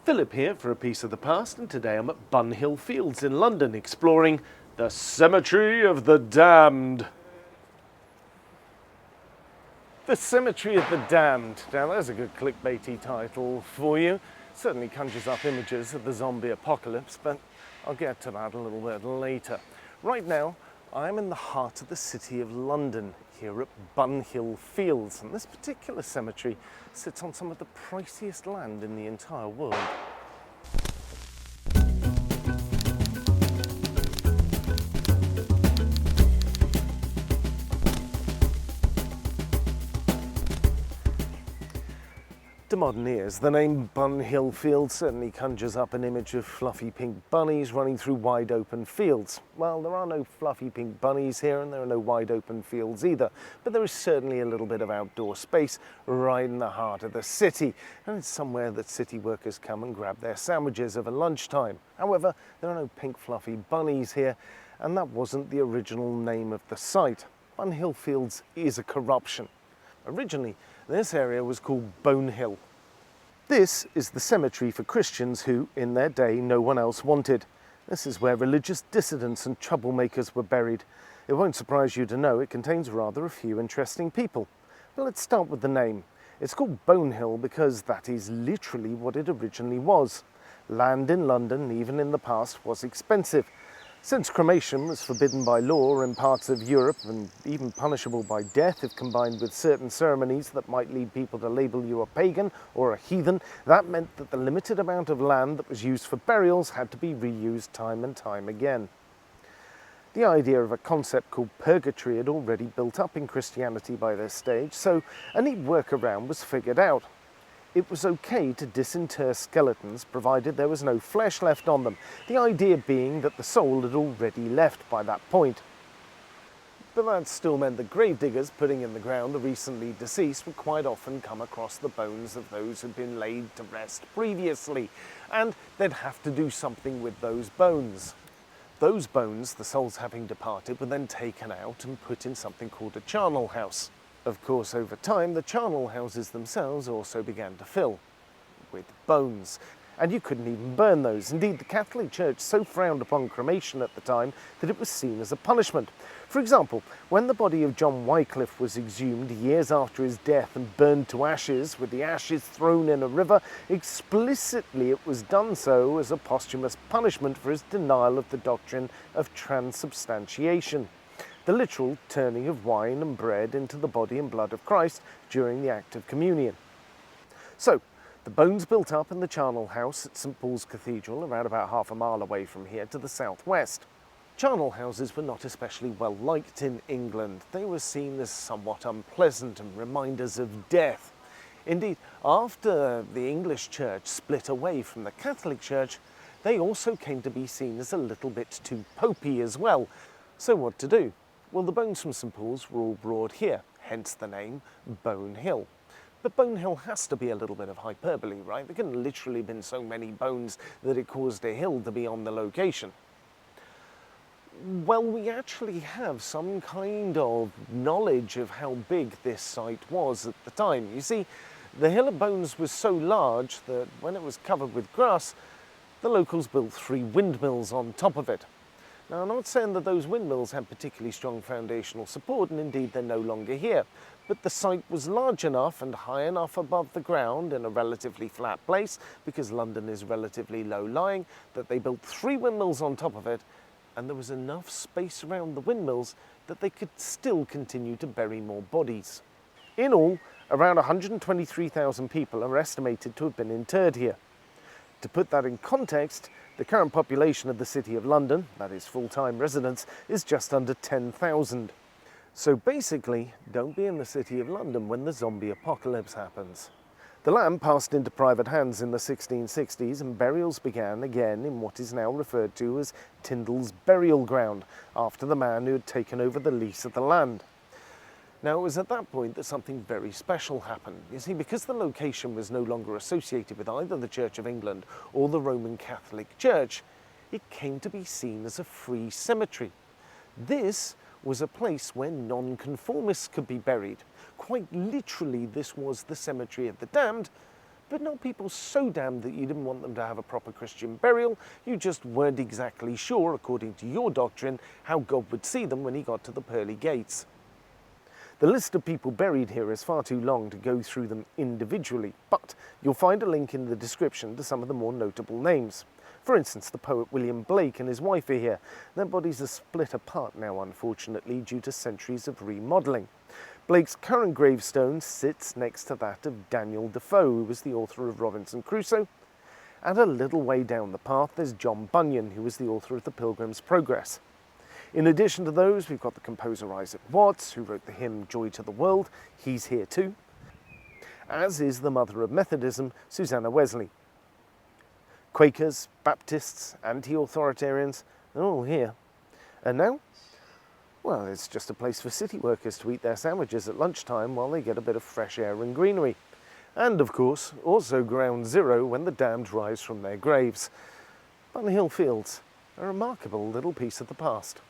Philip here for A Piece of the Past, and today I'm at Bunhill Fields in London exploring the Cemetery of the Damned. The Cemetery of the Damned. Now there's a good clickbaity title for you. Certainly conjures up images of the zombie apocalypse, but I'll get to that a little bit later. Right now, I'm in the heart of the city of London, here at Bunhill Fields, and this particular cemetery sits on some of the priciest land in the entire world. To modern ears, the name Bunhill Fields certainly conjures up an image of fluffy pink bunnies running through wide open fields. Well, there are no fluffy pink bunnies here, and there are no wide open fields either, but there is certainly a little bit of outdoor space right in the heart of the city, and it's somewhere that city workers come and grab their sandwiches over lunchtime. However, there are no pink fluffy bunnies here, and that wasn't the original name of the site. Bunhill Fields is a corruption. Originally, this area was called Bunhill. This is the cemetery for Christians who, in their day, no one else wanted. This is where religious dissidents and troublemakers were buried. It won't surprise you to know it contains rather a few interesting people. But let's start with the name. It's called Bunhill because that is literally what it originally was. Land in London, even in the past, was expensive. Since cremation was forbidden by law in parts of Europe and even punishable by death if combined with certain ceremonies that might lead people to label you a pagan or a heathen, that meant that the limited amount of land that was used for burials had to be reused time and time again. The idea of a concept called purgatory had already built up in Christianity by this stage, so a neat workaround was figured out. It was okay to disinter skeletons provided there was no flesh left on them, the idea being that the soul had already left by that point. But that still meant that gravediggers putting in the ground the recently deceased would quite often come across the bones of those who'd been laid to rest previously, and they'd have to do something with those bones. Those bones, the souls having departed, were then taken out and put in something called a charnel house. Of course, over time, the charnel houses themselves also began to fill with bones, and you couldn't even burn those. Indeed, the Catholic Church so frowned upon cremation at the time that it was seen as a punishment. For example, when the body of John Wycliffe was exhumed years after his death and burned to ashes, with the ashes thrown in a river, explicitly it was done so as a posthumous punishment for his denial of the doctrine of transubstantiation, the literal turning of wine and bread into the body and blood of Christ during the act of communion. So, the bones built up in the charnel house at St Paul's Cathedral, around about half a mile away from here to the southwest. Charnel houses were not especially well liked in England. They were seen as somewhat unpleasant and reminders of death. Indeed, after the English Church split away from the Catholic Church, they also came to be seen as a little bit too popey as well. So what to do? Well, the bones from St Paul's were all brought here, hence the name Bunhill. But Bunhill has to be a little bit of hyperbole, right? There couldn't literally have been so many bones that it caused a hill to be on the location. Well, we actually have some kind of knowledge of how big this site was at the time. You see, the Hill of Bones was so large that when it was covered with grass, the locals built 3 windmills on top of it. Now, I'm not saying that those windmills had particularly strong foundational support, and indeed they're no longer here, but the site was large enough and high enough above the ground in a relatively flat place, because London is relatively low-lying, that they built 3 windmills on top of it, and there was enough space around the windmills that they could still continue to bury more bodies. In all, around 123,000 people are estimated to have been interred here. To put that in context, the current population of the City of London, that is full-time residents, is just under 10,000. So basically, don't be in the City of London when the zombie apocalypse happens. The land passed into private hands in the 1660s, and burials began again in what is now referred to as Tyndall's burial ground, after the man who had taken over the lease of the land. Now, it was at that point that something very special happened. You see, because the location was no longer associated with either the Church of England or the Roman Catholic Church, it came to be seen as a free cemetery. This was a place where non-conformists could be buried. Quite literally, this was the Cemetery of the Damned, but not people so damned that you didn't want them to have a proper Christian burial, you just weren't exactly sure, according to your doctrine, how God would see them when he got to the pearly gates. The list of people buried here is far too long to go through them individually, but you'll find a link in the description to some of the more notable names. For instance, the poet William Blake and his wife are here. Their bodies are split apart now, unfortunately, due to centuries of remodelling. Blake's current gravestone sits next to that of Daniel Defoe, who was the author of Robinson Crusoe. And a little way down the path, there's John Bunyan, who was the author of the Pilgrim's Progress. In addition to those, we've got the composer Isaac Watts, who wrote the hymn Joy to the World. He's here too. As is the mother of Methodism, Susanna Wesley. Quakers, Baptists, anti-authoritarians, they're all here. And now? Well, it's just a place for city workers to eat their sandwiches at lunchtime while they get a bit of fresh air and greenery. And, of course, also ground zero when the damned rise from their graves. Bunhill Fields, a remarkable little piece of the past.